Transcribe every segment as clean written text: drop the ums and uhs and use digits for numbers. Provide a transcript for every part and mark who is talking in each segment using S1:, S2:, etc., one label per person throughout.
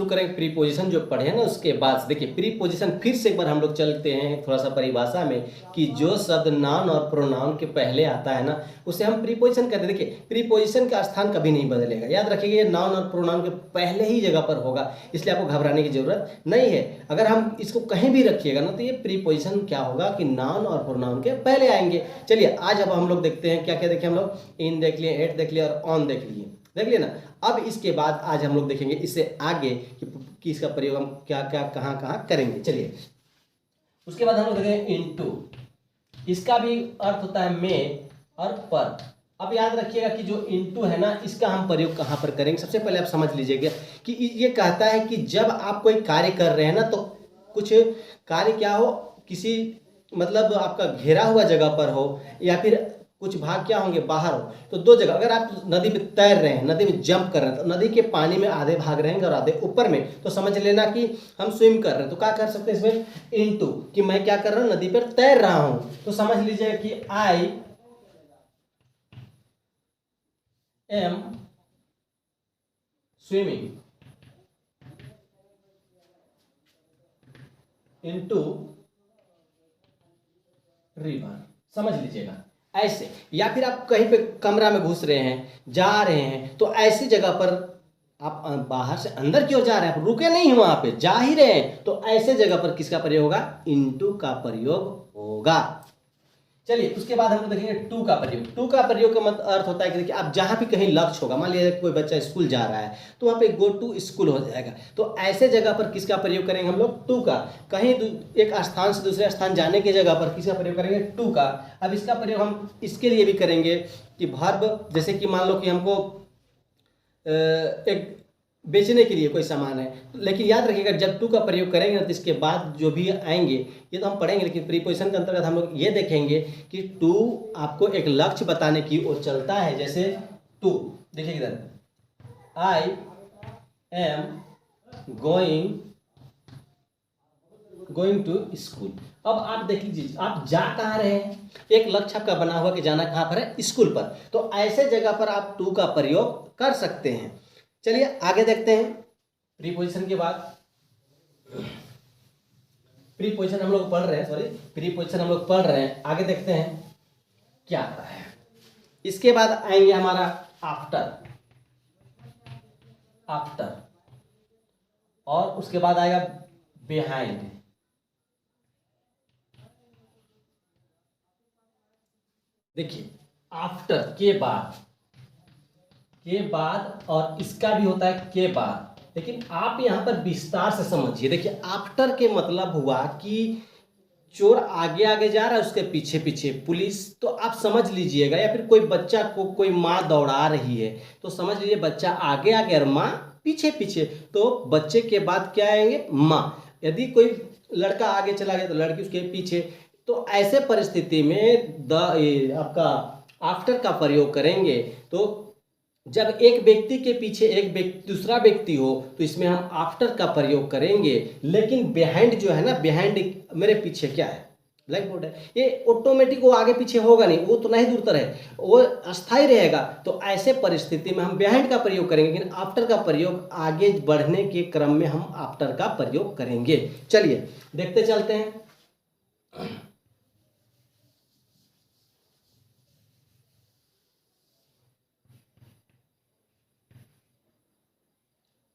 S1: शुरू करेंगे प्रीपोजिशन जो पढ़े हैं ना उसके बाद से। देखिए प्रीपोजिशन फिर से एक बार हम लोग चलते हैं थोड़ा सा परिभाषा में कि जो शब्द नाउन और प्रोनाउन के पहले आता है ना उसे हम प्रीपोजिशन कहते हैं। देखिए प्रीपोजिशन का स्थान कभी नहीं बदलेगा, याद रखिएगा, ये नाउन और प्रोनाउन के पहले ही जगह पर होगा, इसलिए आपको घबराने की जरूरत नहीं है। अगर हम इसको कहीं भी रखिएगा ना तो ये प्रीपोजिशन क्या होगा कि नाउन और प्रोनाउन के पहले आएंगे। चलिए आज अब हम लोग देखते हैं क्या क्या देखें हम लोग, इन देख लिए, एट देख लिया और ऑन देख लिए ना। अब इसके बाद आज हम लोग देखेंगे इससे आगे कि इसका प्रयोग हम क्या क्या कहाँ कहाँ करेंगे। चलिए उसके बाद हम लोग देखेंगे इनटू, इसका भी अर्थ होता है में और पर। अब याद रखिएगा कि जो इनटू है ना इसका हम प्रयोग कहाँ पर करेंगे। सबसे पहले आप समझ लीजिएगा कि ये कहता है कि जब आप कोई कार्य कर रहे हैं ना तो कुछ कार्य क्या हो, किसी मतलब आपका घेरा हुआ जगह पर हो या फिर कुछ भाग क्या होंगे बाहर हो, तो दो जगह, अगर आप नदी में तैर रहे हैं, नदी में जंप कर रहे हैं, तो नदी के पानी में आधे भाग रहेंगे और आधे ऊपर में, तो समझ लेना कि हम स्विम कर रहे हैं। तो क्या कर सकते हैं इसमें, इनटू, कि मैं क्या कर रहा हूँ, नदी पर तैर रहा हूँ। तो समझ लीजिए कि I am swimming into river, समझ लीजिएगा ऐसे। या फिर आप कहीं पे कमरा में घुस रहे हैं, जा रहे हैं, तो ऐसी जगह पर आप बाहर से अंदर क्यों जा रहे हैं, आप रुके नहीं हैं वहां पे, जा ही रहे हैं, तो ऐसे जगह पर किसका प्रयोग होगा, इनटू का प्रयोग होगा। चलिए उसके बाद हम लोग देखेंगे टू का प्रयोग। टू का प्रयोग का मतलब अर्थ होता है कि देखिए आप जहाँ भी कहीं लक्ष्य होगा, मान लीजिए कोई बच्चा स्कूल जा रहा है तो वहाँ पे गो टू स्कूल हो जाएगा, तो ऐसे जगह पर किसका प्रयोग करेंगे हम लोग, टू का। कहीं एक स्थान से दूसरे स्थान जाने की जगह पर किसका प्रयोग करेंगे, टू का। अब इसका प्रयोग हम इसके लिए भी करेंगे कि वर्ब, जैसे कि मान लो कि हमको एक बेचने के लिए कोई सामान है, लेकिन याद रखिएगा जब टू का प्रयोग करेंगे ना तो इसके बाद जो भी आएंगे ये तो हम पढ़ेंगे, लेकिन प्रीपोजिशन के अंतर्गत हम लोग ये देखेंगे कि टू आपको एक लक्ष्य बताने की ओर चलता है। जैसे टू देखिए इधर, I am going to school. अब आप देख लीजिए आप जा कहाँ रहे हैं, एक लक्ष्य आपका बना हुआ कि जाना कहाँ पर है, स्कूल पर, तो ऐसे जगह पर आप टू का प्रयोग कर सकते हैं। चलिए आगे देखते हैं प्रीपोजिशन के बाद। प्रीपोजिशन हम लोग पढ़ रहे हैं, प्रीपोजिशन हम लोग पढ़ रहे हैं, आगे देखते हैं क्या आता है। इसके बाद आएंगे हमारा आफ्टर, और उसके बाद आएगा बिहाइंड। देखिए आफ्टर के बाद और इसका भी होता है के बाद, लेकिन आप यहां पर विस्तार से समझिए। देखिए आफ्टर के मतलब हुआ कि चोर आगे आगे जा रहा है, उसके पीछे पीछे पुलिस, तो आप समझ लीजिएगा, या फिर कोई बच्चा को कोई माँ दौड़ा रही है तो समझ लीजिए बच्चा आगे आगे और माँ पीछे पीछे, तो बच्चे के बाद क्या आएंगे, माँ। यदि कोई लड़का आगे चला गया तो लड़की उसके पीछे, तो ऐसे परिस्थिति में आपका आफ्टर का प्रयोग करेंगे। तो जब एक व्यक्ति के पीछे दूसरा व्यक्ति हो तो इसमें हम आफ्टर का प्रयोग करेंगे। लेकिन बिहाइंड जो है ना, बिहाइंड मेरे पीछे क्या है, ब्लैक बोर्ड है, ये ऑटोमेटिक वो आगे पीछे होगा नहीं, वो तो नहीं दूर तर है, वो अस्थाई रहेगा। तो ऐसे परिस्थिति में हम बिहाइंड का प्रयोग करेंगे, लेकिन आफ्टर का प्रयोग आगे बढ़ने के क्रम में हम आफ्टर का प्रयोग करेंगे। चलिए देखते चलते हैं।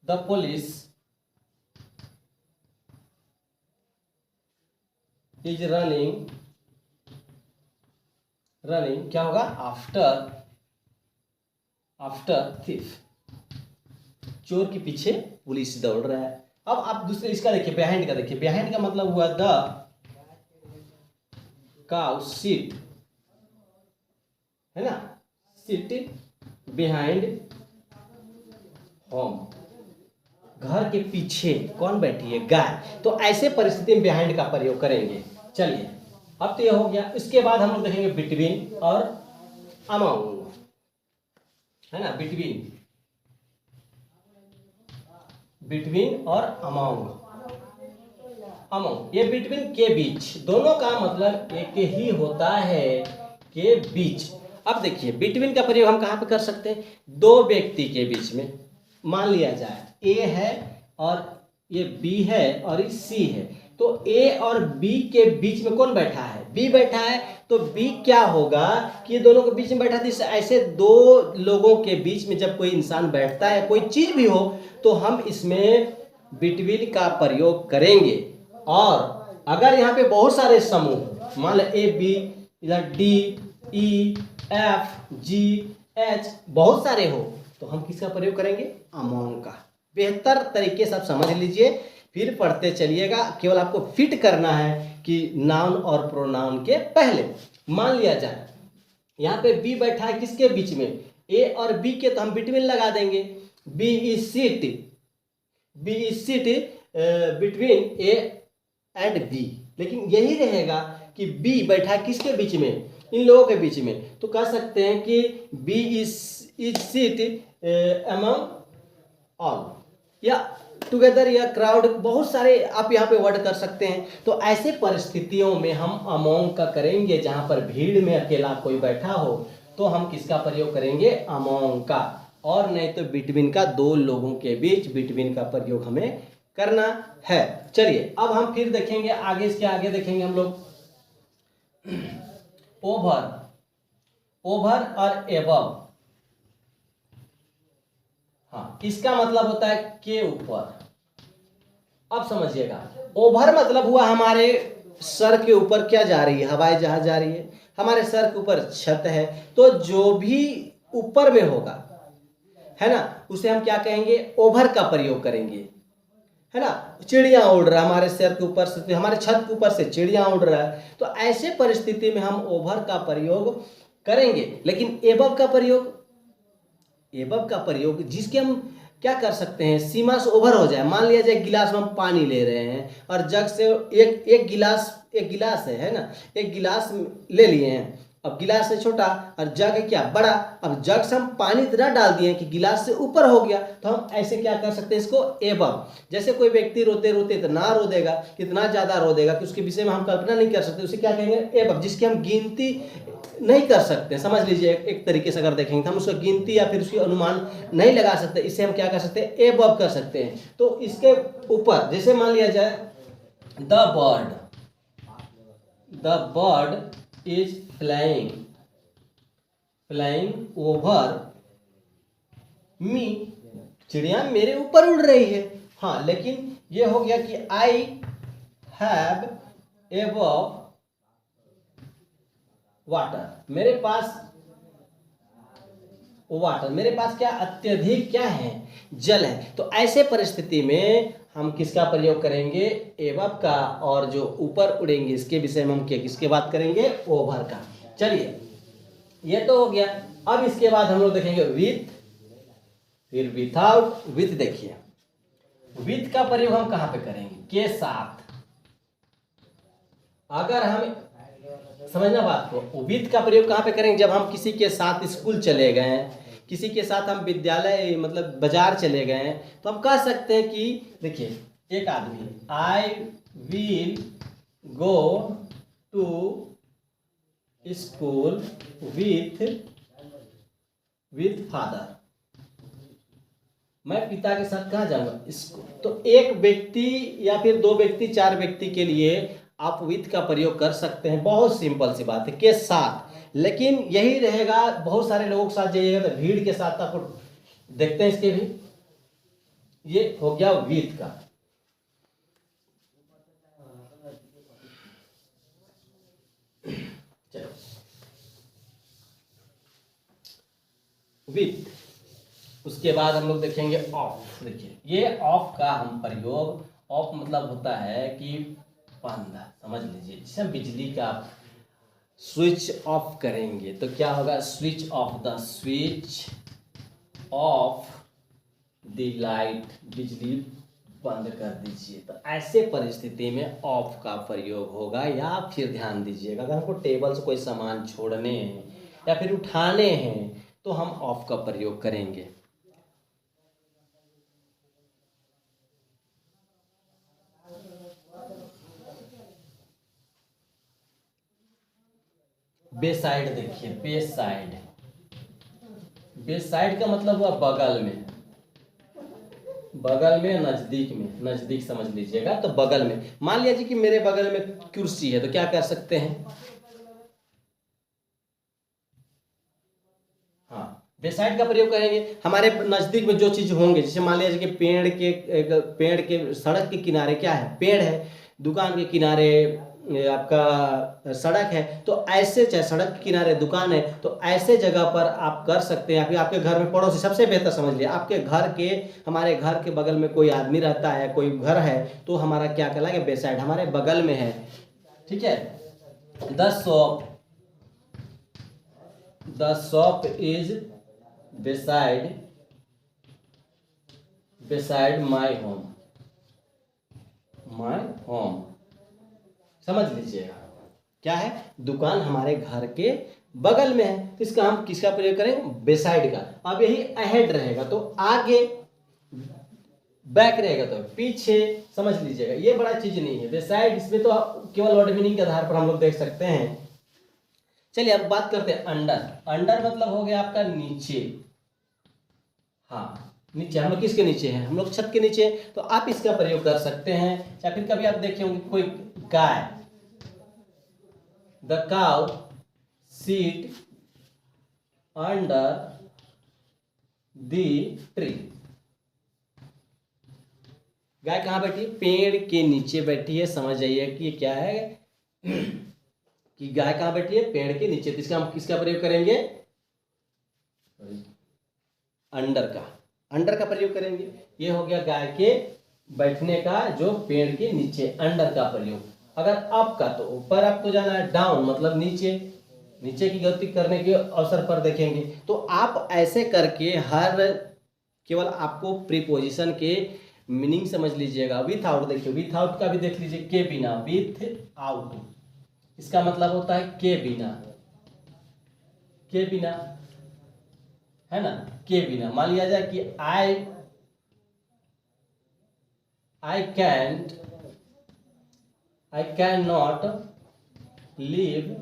S1: The police is running क्या होगा, आफ्टर thief, चोर के पीछे पुलिस दौड़ रहा है। अब आप दूसरे इसका देखिए, बिहाइंड का देखिए, बिहाइंड का मतलब हुआ द काउ सिट, है ना, सिट बिहाइंड होम, घर के पीछे कौन बैठी है, गाय। तो ऐसे परिस्थिति में बिहाइंड का प्रयोग करेंगे। चलिए अब तो ये हो गया। इसके बाद हम लोग देखेंगे बिटवीन और अमाउंग, है ना, बिटवीन और अमाउंग। ये बिटवीन के बीच, दोनों का मतलब एक ही होता है, के बीच। अब देखिए बिटवीन का प्रयोग हम कहाँ पे कर सकते हैं, दो व्यक्ति के बीच में, मान लिया जाए ए है और ये बी है और ये सी है, तो ए और बी के बीच में कौन बैठा है? बी बैठा है। तो बी क्या होगा कि ये दोनों के बीच में बैठा था। ऐसे दो लोगों के बीच में जब कोई इंसान बैठता है, कोई चीज भी हो, तो हम इसमें बिटवीन का प्रयोग करेंगे। और अगर यहाँ पे बहुत सारे समूह, मान लो ए बी, इधर D E F G H, बहुत सारे हो, तो हम किसका प्रयोग करेंगे? अमोंग का। बेहतर तरीके से आप समझ लीजिए, फिर पढ़ते चलिएगा। केवल आपको फिट करना है कि नाउन और प्रोनाउन के पहले। मान लिया जाए यहाँ पे बी बैठा है, किसके बीच में? ए और बी के, तो हम बिटवीन लगा देंगे। B is seat, B is seat between A and B. लेकिन यही रहेगा कि बी बैठा है किसके बीच में? इन लोगों के बीच में। तो कह सकते हैं कि B is seat among all, या टुगेदर, या क्राउड, बहुत सारे आप यहाँ पे वर्ड कर सकते हैं। तो ऐसे परिस्थितियों में हम अमोंग का करेंगे। जहाँ पर भीड़ में अकेला कोई बैठा हो, तो हम किसका प्रयोग करेंगे? अमोंग का। और नहीं तो बिटवीन का, दो लोगों के बीच बिटवीन का प्रयोग हमें करना है। चलिए अब हम फिर देखेंगे आगे, इसके आगे देखेंगे हम लोग ओवर, ओवर और एबव। हाँ, इसका मतलब होता है के ऊपर। अब समझिएगा, ओवर मतलब हुआ हमारे सर के ऊपर क्या जा रही है? हवाई जहाज जा रही है, हमारे सर के ऊपर छत है, तो जो भी ऊपर में होगा, है ना, उसे हम क्या कहेंगे? ओवर का प्रयोग करेंगे, है ना। चिड़िया उड़ रहा है हमारे सर के ऊपर से, हमारे छत के ऊपर से चिड़िया उड़ रहा है, तो ऐसे परिस्थिति में हम ओवर का प्रयोग करेंगे। लेकिन एबव का प्रयोग, एबव का प्रयोग जिसके हम क्या कर सकते हैं? सीमा से ओवर हो जाए। मान लिया जाए गिलास में हम पानी ले रहे हैं और जग से एक गिलास है ना, एक गिलास ले लिए हैं। अब गिलास से छोटा और जग है क्या? बड़ा। अब जग से हम पानी इतना डाल दिए कि गिलास से ऊपर हो गया, तो हम ऐसे क्या कर सकते हैं? इसको एबव। जैसे कोई व्यक्ति रोते रोते इतना रो देगा, कितना ज्यादा रो देगा कि उसके विषय में हम कल्पना नहीं कर सकते, उसे क्या कहेंगे? एबव। जिसकी हम गिनती नहीं कर सकते। समझ लीजिए, एक तरीके से अगर देखेंगे तो हम उसका गिनती या फिर उसकी अनुमान नहीं लगा सकते। इससे हम क्या कर सकते हैं? एबव कर सकते हैं। तो इसके ऊपर जैसे मान लिया जाए the bird is flying, flying over me, चिड़िया मेरे ऊपर उड़ रही है। हाँ, लेकिन ये हो गया कि आई हैव एबव वाटर, मेरे पास वाटर, मेरे पास क्या? अत्यधिक क्या है? जल है। तो ऐसे परिस्थिति में हम किसका प्रयोग करेंगे? एबव का। और जो ऊपर उड़ेंगे इसके विषय में हम किसके बात करेंगे? ओवर का। चलिए, ये तो हो गया। अब इसके बाद हम लोग देखेंगे विथ, फिर विथआउट। विथ देखिए, विथ का प्रयोग हम कहाँ पे करेंगे? के साथ। अगर हम समझना बात को, विथ का प्रयोग कहाँ पे करेंगे? जब हम किसी के साथ स्कूल चले गए हैं, किसी के साथ हम विद्यालय मतलब बाजार चले गए हैं, तो हम कह सकते हैं कि देखिए, एक आदमी, I will go to school with father, मैं पिता के साथ कहाँ जाऊंगा? स्कूल। तो एक व्यक्ति या फिर दो व्यक्ति, चार व्यक्ति के लिए आप विथ का प्रयोग कर सकते हैं। बहुत सिंपल सी बात है, के साथ। लेकिन यही रहेगा, बहुत सारे लोगों के साथ जाइएगा तो भीड़ के साथ आपको देखते हैं। इसके भी ये हो गया विथ का। चलो, विथ। उसके बाद हम लोग देखेंगे ऑफ। देखिए, ये ऑफ का हम प्रयोग, ऑफ मतलब होता है कि बंद। समझ लीजिए, जिसे हम बिजली का स्विच ऑफ करेंगे तो क्या होगा? Switch off, the switch off the light, बिजली बंद कर दीजिए। तो ऐसे परिस्थिति में ऑफ का प्रयोग होगा। या फिर ध्यान दीजिएगा, अगर हमको टेबल से कोई सामान छोड़ने हैं या फिर उठाने हैं तो हम ऑफ का प्रयोग करेंगे। बेसाइड देखिए, बेसाइड का मतलब हुआ बगल में, बगल में, नजदीक में, नजदीक समझ लीजिएगा। तो बगल में, मान लिया जी कि मेरे बगल में कुर्सी है, तो क्या कर सकते हैं, हाँ बेसाइड का प्रयोग करेंगे। हमारे नजदीक में जो चीज होंगे, जैसे मान लिया कि पेड़ के सड़क के किनारे क्या है, पेड़ है, दुकान के किनारे आपका सड़क है, तो ऐसे, चाहे सड़क के किनारे दुकान है, तो ऐसे जगह पर आप कर सकते हैं। या फिर आपके घर में पड़ोसी, सबसे बेहतर समझ लिया, आपके घर के, हमारे घर के बगल में कोई आदमी रहता है, कोई घर है, तो हमारा क्या कहलाएगा, बेसाइड, हमारे बगल में है। ठीक है, the shop is beside my home. समझ लीजिएगा, क्या है, दुकान हमारे घर के बगल में है, तो इसका हम किसका प्रयोग करें, बेसाइड का। अब यही अहेड रहेगा तो आगे, बैक रहेगा तो पीछे, समझ लीजिएगा, ये बड़ा चीज नहीं है। बेसाइड इसमें तो केवल वर्ड मीनिंग के आधार पर हम लोग देख सकते हैं। चलिए अब बात करते हैं अंडर। अंडर मतलब हो गया आपका नीचे, हाँ नीचे, हम लोग किसके नीचे हैं, हम लोग छत के नीचे, तो आप इसका प्रयोग कर सकते हैं। या फिर कभी आप देखे होंगे कोई गाय, the cow sit under the tree. गाय कहाँ बैठी है, पेड़ के नीचे बैठी है। समझ जाइए कि ये क्या है कि गाय कहाँ बैठी है, पेड़ के नीचे। तो इसका हम किसका प्रयोग करेंगे, अंडर का प्रयोग करेंगे। ये हो गया गाय के बैठने का, जो पेड़ के नीचे, अंडर का प्रयोग। अगर अप का, तो ऊपर आपको जाना है, डाउन मतलब नीचे, नीचे की गति करने के अवसर पर देखेंगे। तो आप ऐसे करके हर, केवल आपको प्रीपोजिशन के मीनिंग समझ लीजिएगा। विथ आउट देखिए, विथ आउट का भी देख लीजिए, के बिना, विथ आउट इसका मतलब होता है के बिना, के बिना, है ना, के बिना। मान लिया जाए कि I can not live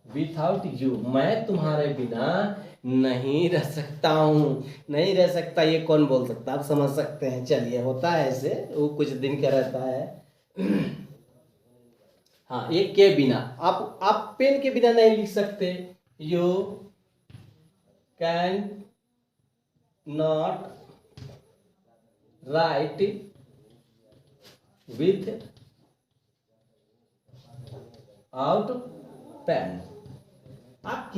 S1: without you, मैं तुम्हारे बिना नहीं रह सकता हूं। नहीं रह सकता, ये कौन बोल सकता, आप समझ सकते हैं। चलिए, होता है ऐसे, वो कुछ दिन का रहता है। हाँ, एक के बिना, आप पेन के बिना नहीं लिख सकते। You can not write without pen. आप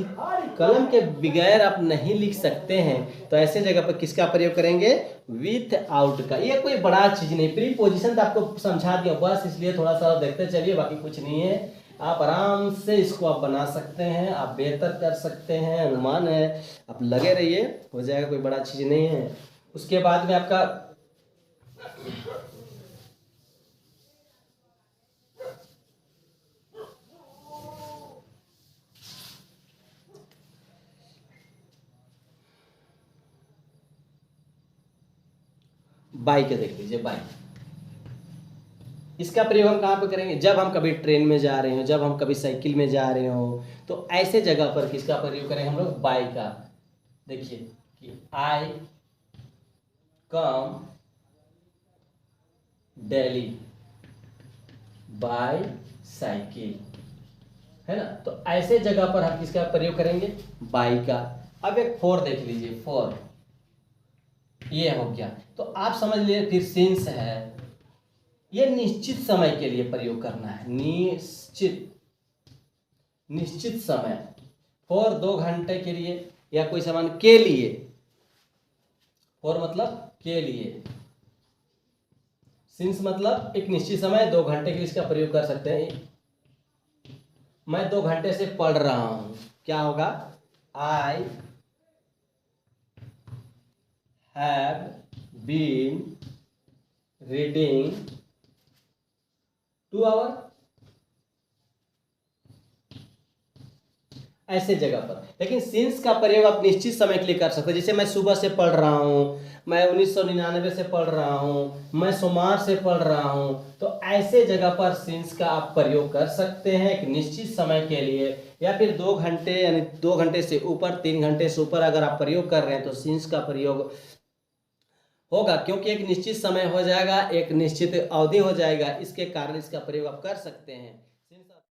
S1: कलम के बगैर आप नहीं लिख सकते हैं, तो ऐसे जगह पर किसका प्रयोग करेंगे, विथ आउट का। ये कोई बड़ा चीज नहीं, प्रीपोजिशन तो आपको समझा दिया बस, इसलिए थोड़ा सा देखते चलिए, बाकी कुछ नहीं है। आप आराम से इसको आप बना सकते हैं, आप बेहतर कर सकते हैं, अनुमान है, आप लगे रहिए, हो जाएगा, कोई बड़ा चीज नहीं है। उसके बाद में आपका बाई का देख लीजिए, बाई, इसका प्रयोग हम कहाँ पे करेंगे, जब हम कभी ट्रेन में जा रहे हो, जब हम कभी साइकिल में जा रहे हो, तो ऐसे जगह पर किसका प्रयोग करेंगे हम लोग, बाई का। देखिए कि आई कम दिल्ली बाय साइकिल, है ना, तो ऐसे जगह पर हम किसका प्रयोग करेंगे, बाई का। अब एक फोर देख लीजिए, फोर, ये हो गया। तो आप समझ लिए, फिर सिंस है, ये निश्चित समय के लिए प्रयोग करना है, निश्चित समय। फॉर 2 घंटे के लिए, या कोई सामान के लिए, फॉर मतलब के लिए, सिंस मतलब एक निश्चित समय, 2 घंटे के लिए इसका प्रयोग कर सकते हैं। मैं 2 घंटे से पढ़ रहा हूं, क्या होगा, I have been reading 2 hour. ऐसे जगह पर। लेकिन सिंस का प्रयोग आप निश्चित समय के लिए कर सकते हैं, जैसे मैं सुबह से पढ़ रहा हूँ, मैं 1999 से पढ़ रहा हूँ, मैं सोमवार से पढ़ रहा हूँ, तो ऐसे जगह पर सिंस का आप प्रयोग कर सकते हैं एक निश्चित समय के लिए। या फिर 2 घंटे यानी 2 घंटे से ऊपर, 3 घंटे से ऊपर अगर आप प्रयोग कर रहे हैं तो सिंस का प्रयोग होगा, क्योंकि एक निश्चित समय हो जाएगा, एक निश्चित अवधि हो जाएगा, इसके कारण इसका प्रयोग आप कर सकते हैं।